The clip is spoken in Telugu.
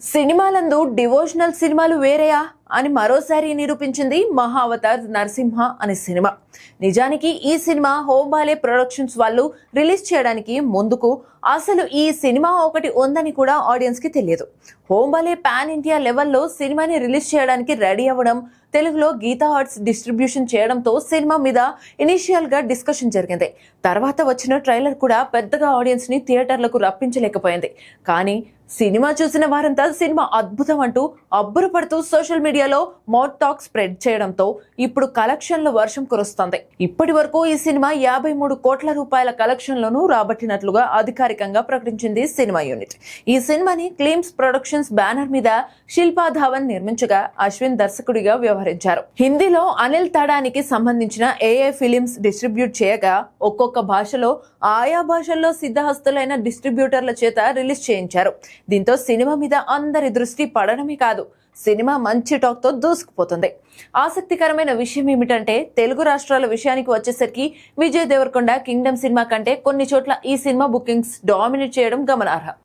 సినిమాలందు డివోషనల్ సినిమాలు వేరేయా అని మరోసారి నిరూపించింది మహావతార్ నరసింహ అనే సినిమా. నిజానికి ఈ సినిమా హోంబాలే ప్రొడక్షన్స్ వాళ్ళు రిలీజ్ చేయడానికి ముందుకు అసలు ఈ సినిమా ఒకటి ఉందని కూడా ఆడియన్స్ కి తెలియదు. హోంబాలే పాన్ ఇండియా లెవెల్లో సినిమాని రిలీజ్ చేయడానికి రెడీ అవ్వడం, తెలుగులో గీతా ఆర్ట్స్ డిస్ట్రిబ్యూషన్ చేయడంతో సినిమా మీద ఇనిషియల్ గా డిస్కషన్ జరిగింది. తర్వాత వచ్చిన ట్రైలర్ కూడా పెద్దగా ఆడియన్స్ ని థియేటర్లకు రప్పించలేకపోయింది. కానీ సినిమా చూసిన వారంతా సినిమా అద్భుతం అంటూ అబ్బురపడుతూ సోషల్ మీడియాలో మౌత్ టాక్ స్ప్రెడ్ చేయడంతో ఇప్పుడు కలెక్షన్ల వర్షం కురుస్తోంది. ఇప్పటి వరకు ఈ సినిమా 53 కోట్ల రూపాయల కలెక్షన్లను రాబట్టినట్లుగా అధికారికంగా ప్రకటించింది సినిమా యూనిట్. ఈ సినిమాని క్లీమ్స్ ప్రొడక్షన్స్ బ్యానర్ మీద శిల్పా ధావన్ నిర్మించగా అశ్విన్ దర్శకుడిగా వ్యవహరించారు. హిందీలో అనిల్ తడానికి సంబంధించిన ఏఏ ఫిలిమ్స్ డిస్ట్రిబ్యూట్ చేయగా ఒక్కొక్క భాషలో ఆయా భాషల్లో సిద్ధహస్తులైన డిస్ట్రిబ్యూటర్ల చేత రిలీజ్ చేయించారు. దీంతో సినిమా మీద అందరి దృష్టి పడడమే కాదు, సినిమా మంచి టాక్ తో దూసుకుపోతుంది. ఆసక్తికరమైన విషయం ఏమిటంటే తెలుగు రాష్ట్రాల విషయానికి వచ్చేసరికి విజయ్ దేవరకొండ కింగ్డమ్ సినిమా కంటే కొన్ని చోట్ల ఈ సినిమా బుకింగ్స్ డామినేట్ చేయడం గమనార్హం.